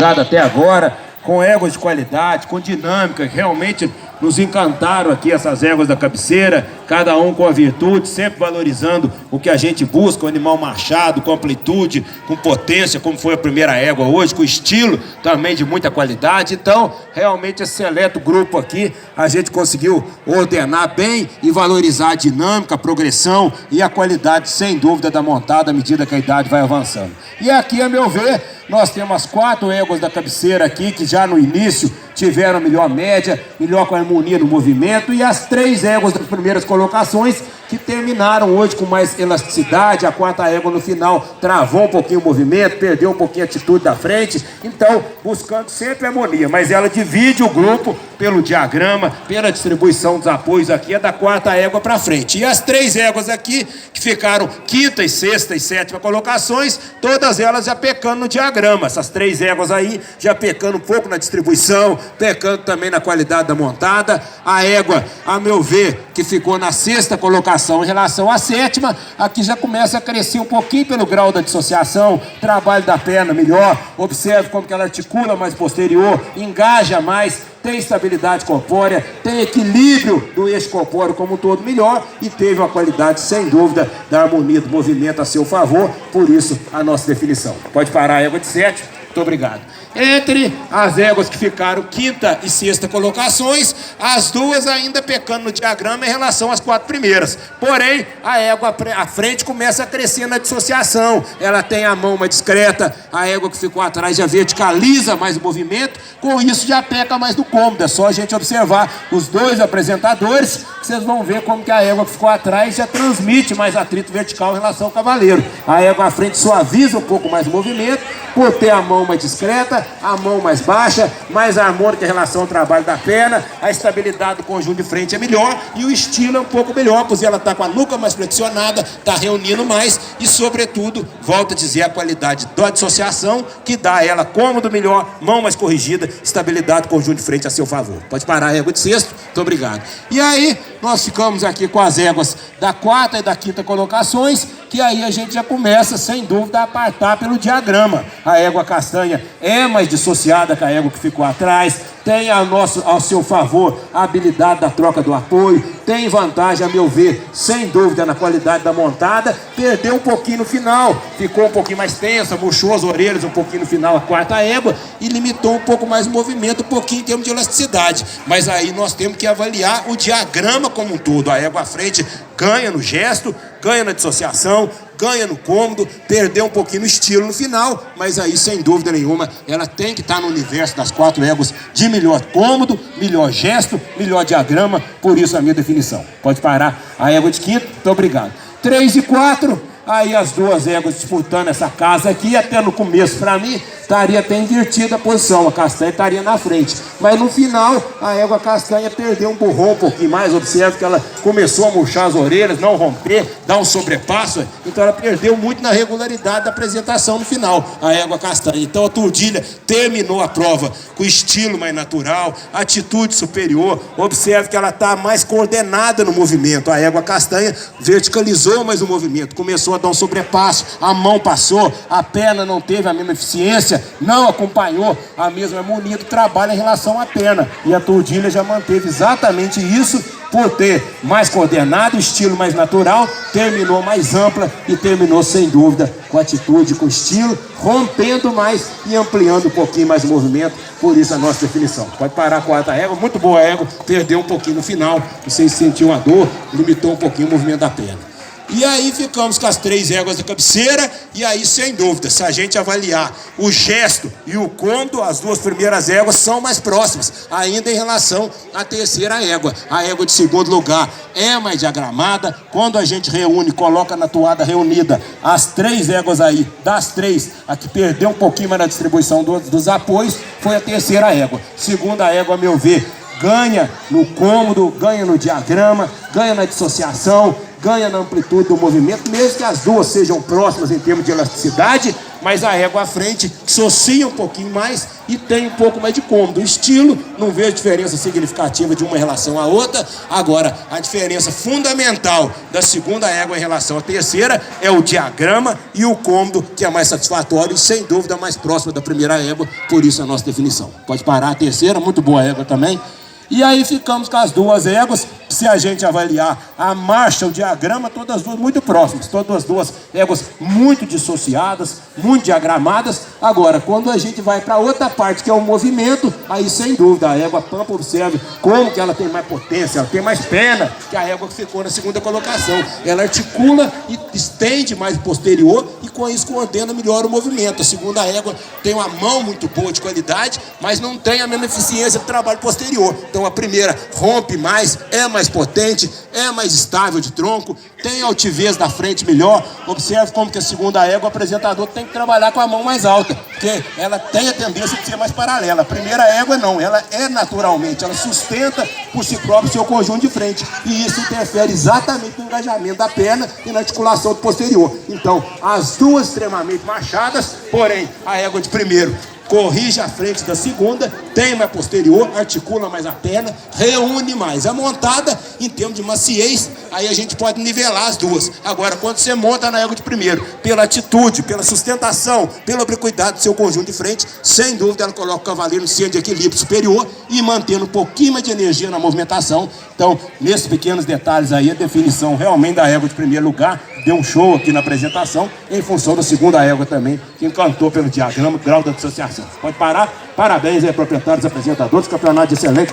divulgado até agora, com éguas de qualidade, com dinâmica, que realmente nos encantaram aqui essas éguas da cabeceira, cada um com a virtude, sempre valorizando o que a gente busca, o animal machado, com amplitude, com potência, como foi a primeira égua hoje, com estilo também de muita qualidade. Então, realmente esse seleto grupo aqui, a gente conseguiu ordenar bem e valorizar a dinâmica, a progressão e a qualidade, sem dúvida, da montada à medida que a idade vai avançando. E aqui, a meu ver, nós temos as 4 éguas da cabeceira aqui, que já no início tiveram melhor média, melhor com a harmonia no movimento, e as 3 éguas das primeiras colocações, que terminaram hoje com mais elasticidade. A 4ª égua no final travou um pouquinho o movimento, perdeu um pouquinho a atitude da frente, então buscando sempre harmonia, mas ela divide o grupo pelo diagrama, pela distribuição dos apoios aqui, é da 4ª égua para frente. E as 3 éguas aqui, que ficaram 5ª, 6ª e 7ª colocações, todas elas já pecando no diagrama. Essas 3 éguas aí já pecando um pouco na distribuição, pecando também na qualidade da montada. A égua, a meu ver, que ficou na 6ª colocação em relação à 7ª, aqui já começa a crescer um pouquinho pelo grau da dissociação, trabalho da perna melhor, observe como que ela articula mais posterior, engaja mais, tem estabilidade corpórea, tem equilíbrio do eixo corpóreo como um todo melhor, e teve uma qualidade, sem dúvida, da harmonia do movimento a seu favor. Por isso a nossa definição. Pode parar a égua de 7. Muito obrigado. Entre as éguas que ficaram 5ª e 6ª colocações, as 2 ainda pecando no diagrama em relação às 4 primeiras. Porém, a égua à frente começa a crescer na dissociação. Ela tem a mão mais discreta, a égua que ficou atrás já verticaliza mais o movimento, com isso já peca mais do cômodo. É só a gente observar os 2 apresentadores, que vocês vão ver como que a égua que ficou atrás já transmite mais atrito vertical em relação ao cavaleiro. A égua à frente suaviza um pouco mais o movimento, por ter a mão mais discreta, a mão mais baixa, mais harmônica em relação ao trabalho da perna, a estabilidade do conjunto de frente é melhor e o estilo é um pouco melhor, pois ela está com a nuca mais flexionada, está reunindo mais e, sobretudo, volto a dizer, a qualidade da dissociação, que dá a ela cômodo melhor, mão mais corrigida, estabilidade do conjunto de frente a seu favor. Pode parar a égua de 6º. Muito obrigado. E aí, nós ficamos aqui com as éguas da 4ª e da 5ª colocações, que aí a gente já começa, sem dúvida, a apartar pelo diagrama. A égua castanha é mais dissociada que a égua que ficou atrás, tem ao seu favor a habilidade da troca do apoio, tem vantagem, a meu ver, sem dúvida, na qualidade da montada. Perdeu um pouquinho no final, ficou um pouquinho mais tensa, murchou as orelhas um pouquinho no final a 4ª égua e limitou um pouco mais o movimento, um pouquinho em termos de elasticidade. Mas aí nós temos que avaliar o diagrama como um todo. A égua à frente ganha no gesto, ganha na dissociação, ganha no cômodo, perdeu um pouquinho no estilo no final, mas aí, sem dúvida nenhuma, ela tem que estar no universo das 4 éguas de melhor cômodo, melhor gesto, melhor diagrama. Por isso a minha definição. Pode parar a égua de 5º. Muito obrigado. 3 e 4, aí as 2 éguas disputando essa casa aqui. Até no começo, para mim, estaria até invertida a posição, a castanha estaria na frente, mas no final a égua castanha perdeu um burrão um pouquinho mais. Observe que ela começou a murchar as orelhas, não romper, dar um sobrepasso, então ela perdeu muito na regularidade da apresentação no final, a égua castanha. Então a Tordilha terminou a prova com estilo mais natural, atitude superior. Observe que ela está mais coordenada no movimento. A égua castanha verticalizou mais o movimento, começou a dar um sobrepasso, a mão passou, a perna não teve a mesma eficiência, não acompanhou a mesma harmonia do trabalho em relação à perna. E a Tordilha já manteve exatamente isso, por ter mais coordenado, estilo mais natural, terminou mais ampla e terminou, sem dúvida, com atitude, com estilo, rompendo mais e ampliando um pouquinho mais o movimento. Por isso a nossa definição. Pode parar com a 4ª égua, muito boa a égua, perdeu um pouquinho no final, não sei se sentiu uma dor, limitou um pouquinho o movimento da perna. E aí ficamos com as 3 éguas da cabeceira, e aí, sem dúvida, se a gente avaliar o gesto e o cômodo, as 2 primeiras éguas são mais próximas, ainda em relação à 3ª égua. A égua de 2º lugar é mais diagramada. Quando a gente reúne, coloca na toada reunida as 3 éguas aí, das 3, a que perdeu um pouquinho mais na distribuição dos apoios, foi a 3ª égua. 2ª égua, a meu ver, ganha no cômodo, ganha no diagrama, ganha na dissociação, ganha na amplitude do movimento, mesmo que as 2 sejam próximas em termos de elasticidade, mas a égua à frente associa um pouquinho mais e tem um pouco mais de cômodo. O estilo, não vejo diferença significativa de uma em relação à outra. Agora, a diferença fundamental da segunda égua em relação à terceira é o diagrama e o cômodo, que é mais satisfatório e, sem dúvida, mais próximo da primeira égua, por isso a nossa definição. Pode parar a terceira, muito boa égua também. E aí ficamos com as duas éguas. Se a gente avaliar a marcha, o diagrama, todas as duas muito próximas, todas as duas éguas muito dissociadas, muito diagramadas. Agora, quando a gente vai para outra parte, que é o movimento, aí sem dúvida a égua Pampa, observe como que ela tem mais potência, ela tem mais perna que a égua que ficou na segunda colocação. Ela articula e estende mais o posterior e com isso coordena melhor o movimento. A segunda égua tem uma mão muito boa de qualidade, mas não tem a mesma eficiência do trabalho posterior. Então a primeira rompe mais, é mais potente, é mais estável de tronco, tem altivez da frente melhor. Observe como que a segunda égua, o apresentador tem que trabalhar com a mão mais alta, porque ela tem a tendência de ser mais paralela. A primeira égua não, ela é naturalmente, ela sustenta por si próprio o seu conjunto de frente, e isso interfere exatamente no engajamento da perna e na articulação do posterior. Então, as duas extremamente machadas, porém, a égua de primeiro corrige a frente da segunda, tem mais posterior, articula mais a perna, reúne mais. A montada, em termos de maciez, aí a gente pode nivelar as duas. Agora, quando você monta na égua de primeiro, pela atitude, pela sustentação, pela obliquidade do seu conjunto de frente, sem dúvida ela coloca o cavaleiro no centro de equilíbrio superior e mantendo um pouquinho mais de energia na movimentação. Então, nesses pequenos detalhes aí, a definição realmente da égua de primeiro lugar deu um show aqui na apresentação, em função da segunda égua também, que encantou pelo diagrama, grau da dissociação. Pode parar? Parabéns aí, proprietários, apresentadores, campeonato de excelente qualidade.